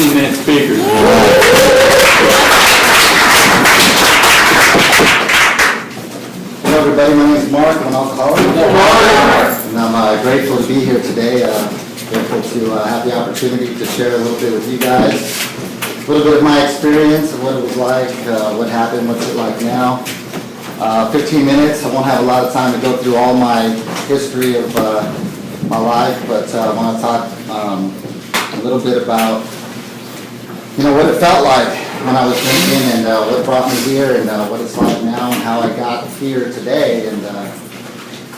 15-minute speakers. Hello everybody, my name is Mark. I'm an alcoholic. And I'm grateful to be here today. Grateful to have the opportunity to share a little bit with you guys. A little bit of my experience of what it was like, what happened, what's it like now. 15 minutes. I won't have a lot of time to go through all my history of my life, but I want to talk a little bit about, what it felt like when I was drinking and what brought me here and what it's like now and how I got here today. And I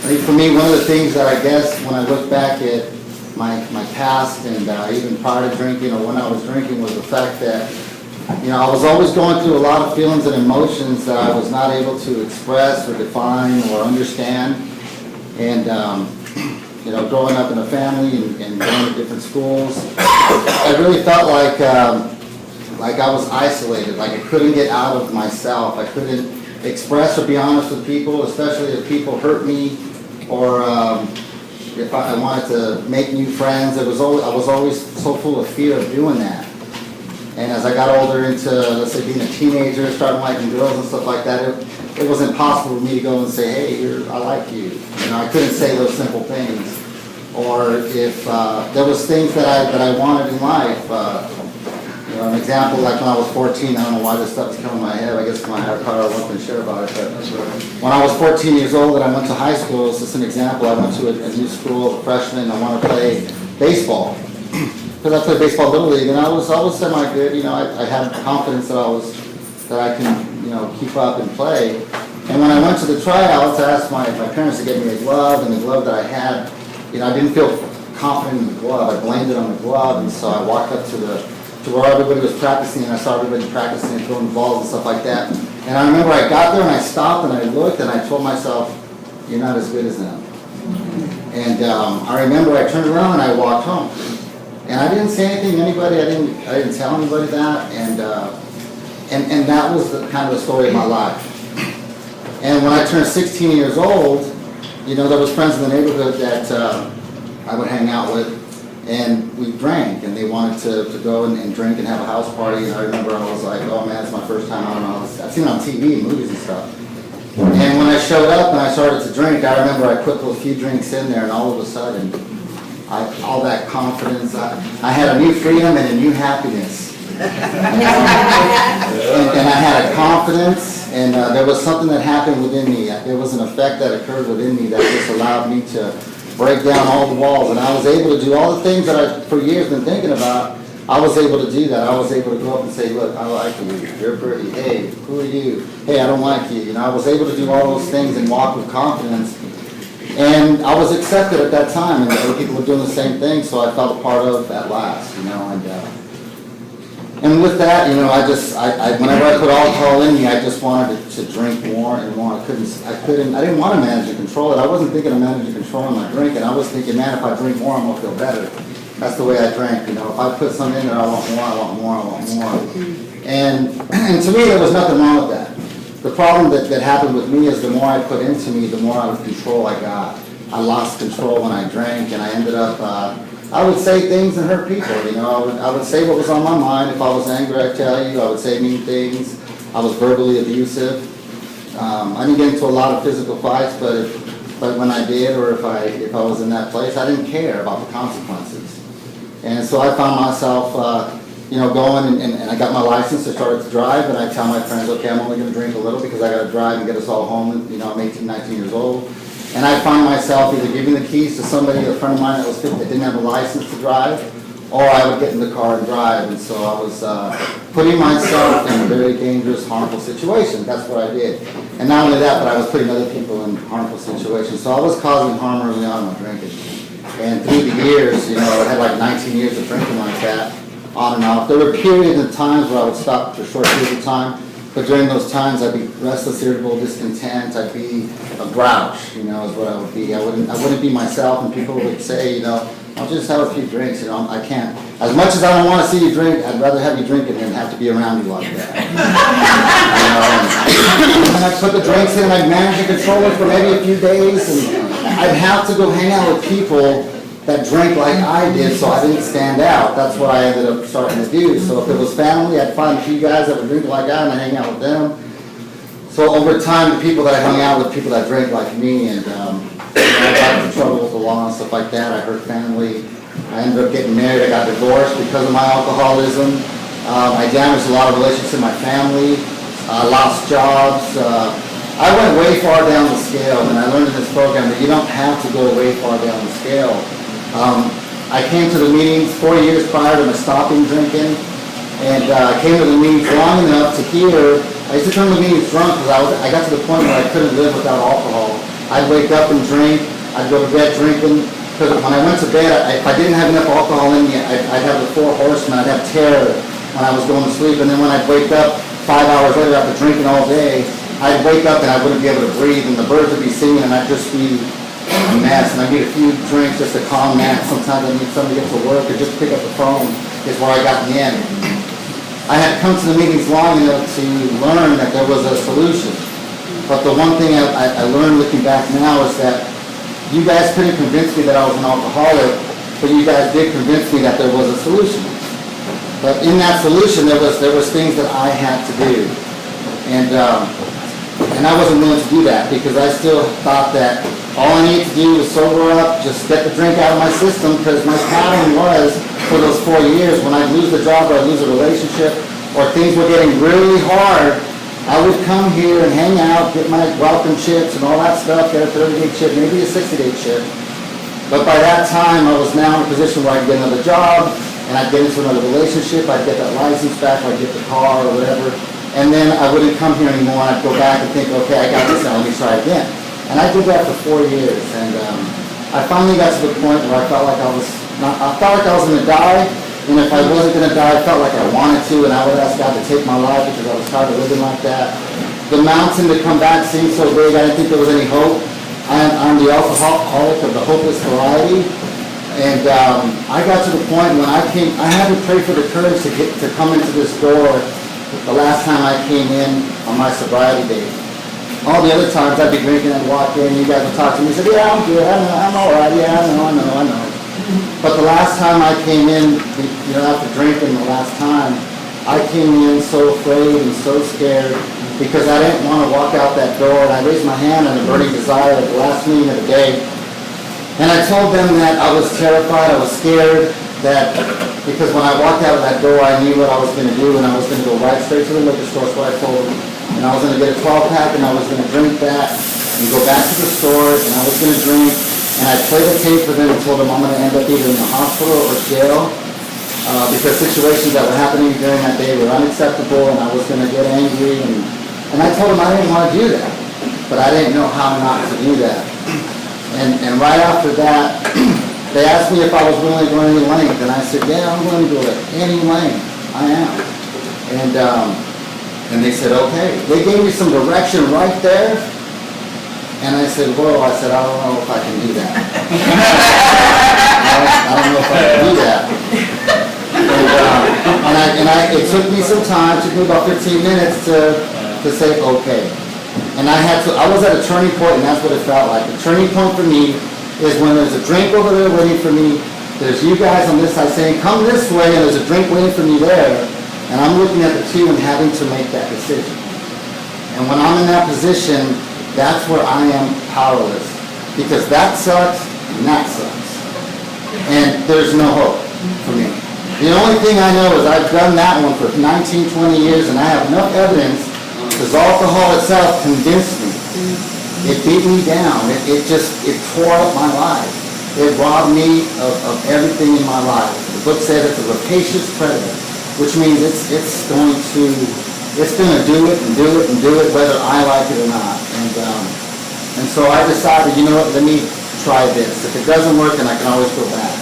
think for me, one of the things that I guess when I look back at my past and even prior to drinking or when I was drinking was the fact that I was always going through a lot of feelings and emotions that I was not able to express or define or understand. And, growing up in a family and going to different schools, I really felt like I was isolated, like I couldn't get out of myself. I couldn't express or be honest with people, especially if people hurt me or if I wanted to make new friends. I was always so full of fear of doing that. And as I got older into, let's say, being a teenager, starting liking girls and stuff like that, it was impossible for me to go and say, hey, I like you. I couldn't say those simple things. Or if there was things that I wanted in life, an example, like when I was 14, I don't know why this stuff's coming in my head. I guess my car I wasn't sure about it. But when I was 14 years old and I went to high school, it's just an example. I went to a new school as a freshman and I wanted to play baseball. Because I played baseball Little League, and I was semi-good. I had confidence that I can, keep up and play. And when I went to the tryouts, I asked my parents to get me a glove, and the glove that I had, I didn't feel confident in the glove. I blamed it on the glove, and so I walked up to where everybody was practicing, and I saw everybody practicing and throwing balls and stuff like that. And I remember I got there, and I stopped, and I looked, and I told myself, you're not as good as them. And I remember I turned around, and I walked home. And I didn't say anything to anybody. I didn't tell anybody that. And that was kind of the story of my life. And when I turned 16 years old, there was friends in the neighborhood that I would hang out with, and we drank, and they wanted to go and drink and have a house party. And I remember I was like, oh man, it's my first time. I don't know. I've seen it on TV, movies and stuff. And when I showed up and I started to drink, I remember I put those few drinks in there, and all of a sudden, all that confidence, I had a new freedom and a new happiness. And I had a confidence, and there was something that happened within me. There was an effect that occurred within me that just allowed me to break down all the walls. And I was able to do all the things that I, for years, been thinking about. I was able to do that. I was able to go up and say, look, I like you. You're pretty. Hey, who are you? Hey, I don't like you. I was able to do all those things and walk with confidence. And I was accepted at that time, and other people were doing the same thing, so I felt a part of at last, and with that, I whenever I put alcohol in me, I just wanted to drink more and more. I didn't want to manage and control it. I wasn't thinking of managing and controlling my drinking. I was thinking, man, if I drink more, I'm going to feel better. That's the way I drank, If I put something in there, I want more, I want more, I want more. And to me, there was nothing wrong with that. The problem that happened with me is the more I put into me, the more out of control I got. I lost control when I drank, and I ended up, I would say things and hurt people. I would say what was on my mind. If I was angry, I'd tell you. I would say mean things. I was verbally abusive. I didn't get into a lot of physical fights, but when I did, or if I was in that place, I didn't care about the consequences. And so I found myself going and I got my license. I started to drive, and I tell my friends, okay, I'm only going to drink a little because I got to drive and get us all home. I'm 18, 19 years old. And I find myself either giving the keys to somebody, a friend of mine that didn't have a license to drive, or I would get in the car and drive. And so I was putting myself in a very dangerous, harmful situation. That's what I did. And not only that, but I was putting other people in harmful situations. So I was causing harm early on in my drinking. And through the years, I had like 19 years of drinking like that, on and off. There were periods and times where I would stop for short periods of time, but during those times I'd be restless, irritable, discontent. I'd be a grouch, is what I would be. I wouldn't be myself, and people would say, I'll just have a few drinks, I can't. As much as I don't want to see you drink, I'd rather have you drinking than have to be around you like that. And I'd put the drinks in, and I'd manage to control it for maybe a few days, and I'd have to go hang out with people that drank like I did, so I didn't stand out. That's what I ended up starting to do. So if it was family, I'd find a few guys that would drink like I and I'd hang out with them. So over time, the people that I hung out with, people that drank like me, and I got into trouble with the law and stuff like that. I hurt family. I ended up getting married. I got divorced because of my alcoholism. I damaged a lot of relationships in my family. Lost jobs. I went way far down the scale, and I learned in this program that you don't have to go way far down the scale. I came to the meetings 4 years prior to my stopping drinking, and I came to the meetings long enough to hear. I used to come to the meetings drunk because I got to the point where I couldn't live without alcohol. I'd wake up and drink. I'd go to bed drinking. Because when I went to bed, if I didn't have enough alcohol in me, I'd have the 4 horsemen. I'd have terror when I was going to sleep, and then when I'd wake up 5 hours later after drinking all day, I'd wake up and I wouldn't be able to breathe, and the birds would be singing, and I'd just be a mess. And I need a few drinks just to calm down. Sometimes I need somebody to get to work or just pick up the phone. Is where I got in the end. I had come to the meetings long enough to learn that there was a solution. But the one thing I learned looking back now is that you guys couldn't convince me that I was an alcoholic, but you guys did convince me that there was a solution. But in that solution, there was things that I had to do. And I wasn't willing to do that because I still thought that all I needed to do was sober up, just get the drink out of my system, because my pattern was, for those 4 years, when I'd lose the job or I'd lose a relationship or things were getting really hard, I would come here and hang out, get my welcome chips and all that stuff, get a 30-day chip, maybe a 60-day chip. But by that time, I was now in a position where I'd get another job, and I'd get into another relationship, I'd get that license back, I'd get the car or whatever, and then I wouldn't come here anymore, and I'd go back and think, okay, I got this now, let me try again. And I did that for 4 years, and I finally got to the point where I felt like I was going to die, and if I wasn't going to die, I felt like I wanted to, and I would ask God to take my life because I was tired of living like that. The mountain to come back seemed so big, I didn't think there was any hope. I'm the alcoholic of the hopeless variety, and I got to the point when I had to pray for the courage to come into this door the last time I came in on my sobriety day. All the other times I'd be drinking and walk in, you guys would talk to me and say, yeah, I'm good, I know, I'm all right, yeah, I know. But the last time I came in, after drinking the last time, I came in so afraid and so scared because I didn't want to walk out that door, and I raised my hand in a burning desire at the last meeting of the day. And I told them that I was terrified, I was scared, that because when I walked out of that door, I knew what I was going to do, and I was going to go right straight to the liquor store, so I told them. And I was going to get a 12-pack, and I was going to drink that, and go back to the store, and I was going to drink, and I played the tape for them and told them I'm going to end up either in the hospital or jail, because situations that were happening during that day were unacceptable, and I was going to get angry, and I told them I didn't want to do that, but I didn't know how not to do that. And right after that, they asked me if I was willing to go any length, and I said, yeah, I'm willing to go to any length. I am. And they said, okay. They gave me some direction right there, and I said, whoa, I don't know if I can do that. I don't know if I can do that. It took me some time, it took me about 15 minutes to say, okay. And I was at a turning point, and that's what it felt like. The turning point for me is when there's a drink over there waiting for me, there's you guys on this side saying, come this way, and there's a drink waiting for me there, and I'm looking at the two and having to make that decision. And when I'm in that position, that's where I am powerless, because that sucks, and that sucks. And there's no hope for me. The only thing I know is I've done that one for 19, 20 years, and I have enough evidence, because alcohol itself convinced me. It beat me down. It tore up my life. It robbed me of everything in my life. The book says it's a rapacious predator, which means it's going to do it and do it and do it whether I like it or not. And so I decided, you know what, let me try this. If it doesn't work, then I can always go back.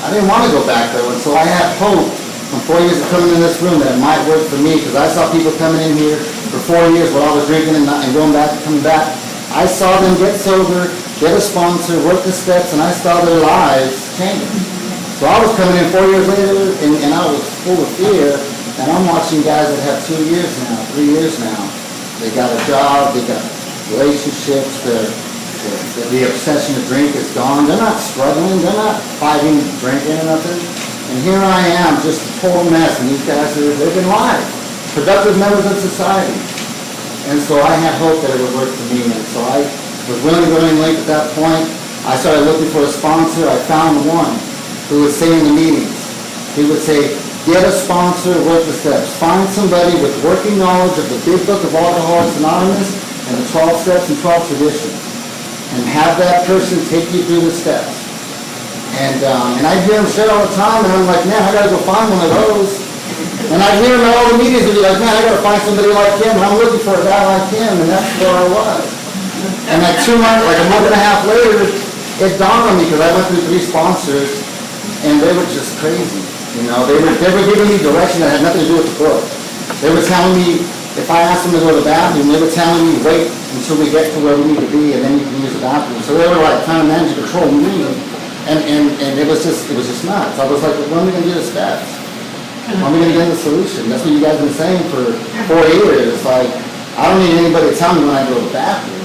I didn't want to go back though, and so I had hope from 4 years of coming in this room that it might work for me, because I saw people coming in here for 4 years while I was drinking and going back and coming back. I saw them get sober, get a sponsor, work the steps, and I saw their lives change. So I was coming in 4 years later, and I was full of fear, and I'm watching guys that have 2 years now, 3 years now. They got a job, they got relationships, they're The obsession to drink is gone. They're not struggling. They're not fighting drinking or nothing. And here I am, just a total mess. And these guys are living life, productive members of society. And so I had hope that it would work for me. And so I was willing to go in late at that point. I started looking for a sponsor. I found one who would say in the meetings, he would say, get a sponsor, work the steps. Find somebody with working knowledge of the big book of Alcoholics Anonymous and the 12 steps and 12 traditions. And have that person take you through the steps. And I'd hear him share all the time, and I'm like, man, I gotta go find one of those. And I'd hear him at all the meetings, and be like, man, I gotta find somebody like him, and I'm looking for a guy like him, and that's where I was. And like 2 months, like a month and a half later, it dawned on me, because I went through 3 sponsors, and they were just crazy. You know, they were giving me direction that had nothing to do with the book. They were telling me, if I asked them to go to the bathroom, they were telling me, wait until we get to where we need to be, and then you can use the bathroom. So they were like trying to manage and control me, and it was just nuts. I was like, when are we going to do the steps? When are we going to get the solution? That's what you guys have been saying for 4 years. It's like, I don't need anybody to tell me when I go to the bathroom.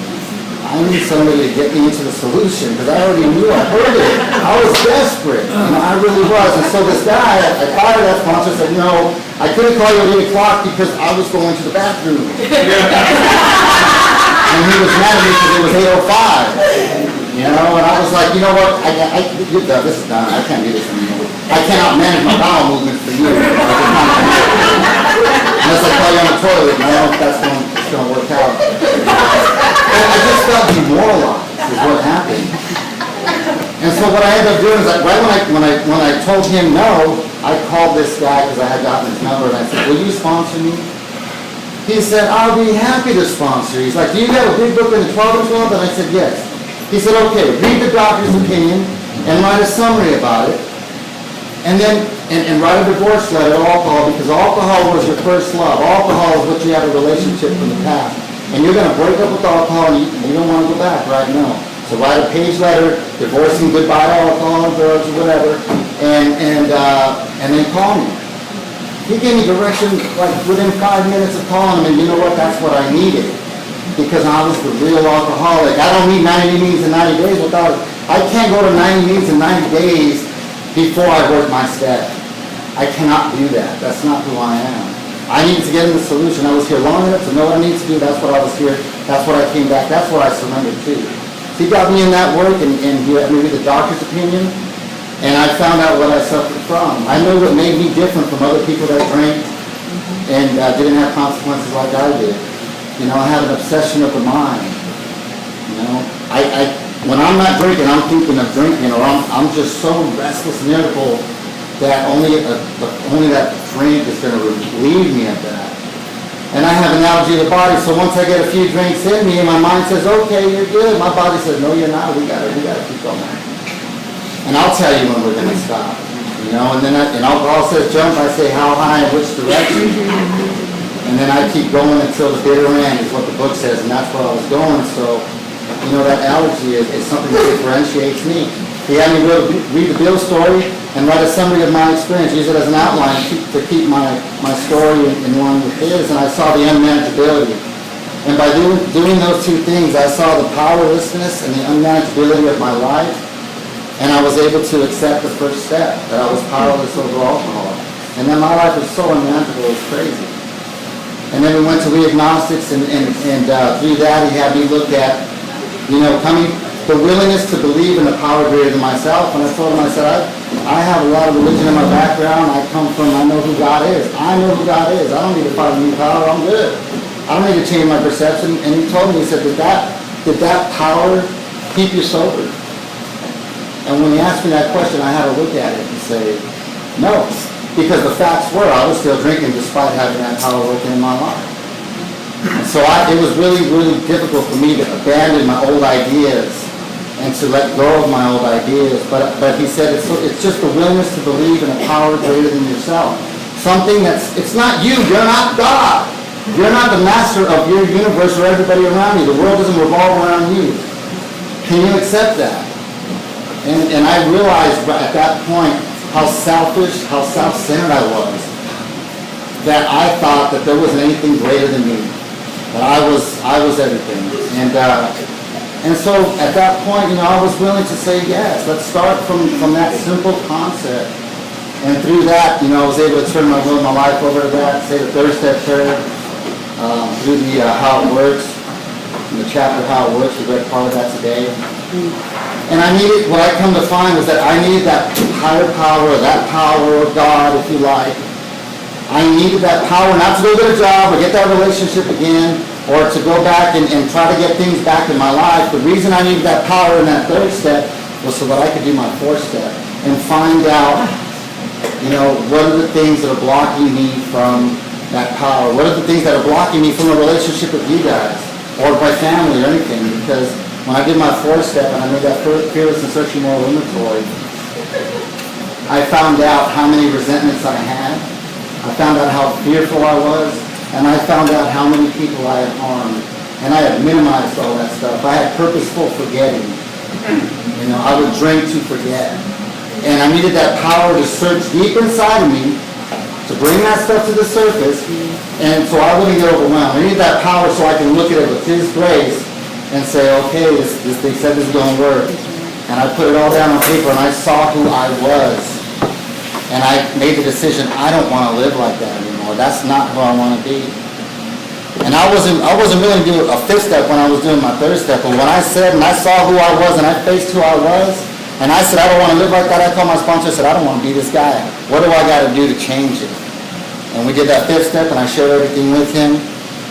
I need somebody to get me into the solution, because I already knew, I heard it. I was desperate, I really was. And so this guy, I fired that sponsor, said, no, I couldn't call you at 8 o'clock because I was going to the bathroom. And he was mad at me because it was 8:05. And I was like, you know what, this is done, I can't do this anymore. I cannot manage my bowel movements for you. Unless I call you on the toilet, and I don't know if that's going to work out. I just felt demoralized is what happened. And so what I ended up doing is, right when I told him no, I called this guy because I had gotten his number, and I said, will you sponsor me? He said, I'll be happy to sponsor you. He's like, do you have a big book in the 12 and 12? And I said, yes. He said, okay, read the doctor's opinion and write a summary about it. And then, and write a divorce letter to alcohol, because alcohol was your first love. Alcohol is what you had a relationship from the past. And you're going to break up with alcohol, and you don't want to go back right now. So write a page letter, divorcing goodbye to alcohol and drugs or whatever, and then call me. He gave me direction like within 5 minutes of calling him, and you know what? That's what I needed, because I was the real alcoholic. I don't need 90 meetings in 90 days without it. I can't go to 90 meetings in 90 days before I work my step. I cannot do that. That's not who I am. I needed to get in the solution. I was here long enough to know what I need to do. That's what I was here. That's what I came back. That's what I surrendered to. So he got me in that work, and he let me read the doctor's opinion, and I found out what I suffered from. I knew what made me different from other people that drank and didn't have consequences like I did. I had an obsession of the mind. When I'm not drinking, I'm thinking of drinking, or I'm just so restless and irritable that only that drink is going to relieve me of that. And I have an allergy to the body, so once I get a few drinks in me, and my mind says, okay, you're good, my body says, no, you're not, we gotta keep going. And I'll tell you when we're going to stop. And then alcohol says jump, I say how high and which direction. And then I keep going until the bitter end is what the book says, and that's where I was going. So, that allergy is something that differentiates me. He had me read the Bill story and write a summary of my experience, use it as an outline to keep my story in line with his, and I saw the unmanageability. And by doing those two things, I saw the powerlessness and the unmanageability of my life, and I was able to accept the first step, that I was powerless over alcohol. And then my life was so unmanageable, it was crazy. And then we went to re-agnostics, and through that he had me look at, the willingness to believe in a power greater than myself. And I told him, I said, I have a lot of religion in my background. I know who God is. I know who God is. I don't need to find a new power. I'm good. I don't need to change my perception. And he told me, he said, did that power keep you sober? And when he asked me that question, I had to look at it and say, no. Because the facts were, I was still drinking despite having that power working in my life. And so it was really, really difficult for me to abandon my old ideas and to let go of my old ideas. But he said it's just the willingness to believe in a power greater than yourself. Something it's not you. You're not God. You're not the master of your universe or everybody around you. The world doesn't revolve around you. Can you accept that? And I realized at that point how selfish, how self-centered I was. That I thought that there wasn't anything greater than me. That I was everything. And And so at that point, I was willing to say yes. Let's start from that simple concept. And through that, I was able to turn my will, my life over to that, say the third step prayer, through the How It Works, in the chapter How It Works, we read part of that today. And I needed, what I come to find was that I needed that higher power, that power of God, if you like. I needed that power not to go get a job or get that relationship again, or to go back and try to get things back in my life. The reason I needed that power in that third step was so that I could do my fourth step and find out, what are the things that are blocking me from that power? What are the things that are blocking me from a relationship with you guys or my family or anything? Because when I did my fourth step and I made that fearless and searching moral inventory, I found out how many resentments I had. I found out how fearful I was. And I found out how many people I had harmed. And I had minimized all that stuff. I had purposeful forgetting. I would drink to forget. And I needed that power to search deep inside of me to bring that stuff to the surface. And so I wouldn't get overwhelmed. I needed that power so I can look at it with His grace and say, okay, they said this is going to work. And I put it all down on paper and I saw who I was. And I made the decision, I don't want to live like that anymore. That's not who I want to be. And I wasn't willing to do a fifth step when I was doing my third step. But when I said and I saw who I was and I faced who I was, and I said, I don't want to live like that, I called my sponsor and said, I don't want to be this guy. What do I got to do to change it? And we did that fifth step and I shared everything with him.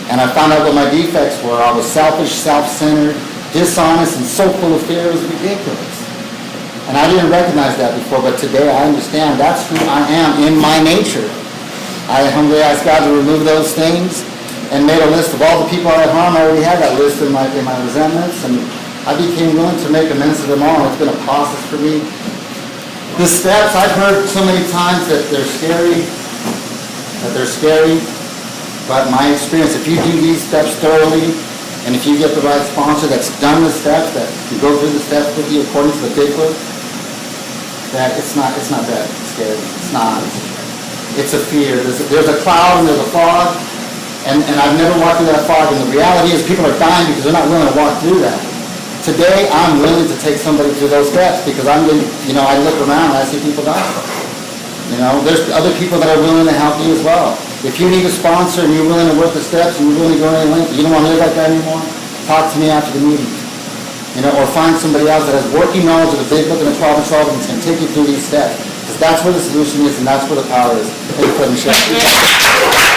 And I found out what my defects were. I was selfish, self-centered, dishonest, and so full of fear it was ridiculous. And I didn't recognize that before, but today I understand that's who I am in my nature. I humbly asked God to remove those things and made a list of all the people I had harmed. I already had that list in my resentments, and I became willing to make amends to them all. It's been a process for me. The steps, I've heard so many times that they're scary, but my experience, if you do these steps thoroughly, and if you get the right sponsor that's done the steps, that can go through the steps with you according to the big book, that it's not that scary. It's not. It's a fear. There's a cloud and there's a fog, and I've never walked through that fog, and the reality is people are dying because they're not willing to walk through that. Today, I'm willing to take somebody through those steps because I look around and I see people die. There's other people that are willing to help you as well. If you need a sponsor and you're willing to work the steps and you're willing to go any length, you don't want to live like that anymore, talk to me after the meeting. Or find somebody else that has working knowledge of the big book and the problem solving that's going to take you through these steps. Because that's where the solution is and that's where the power is. Thank you for letting me share.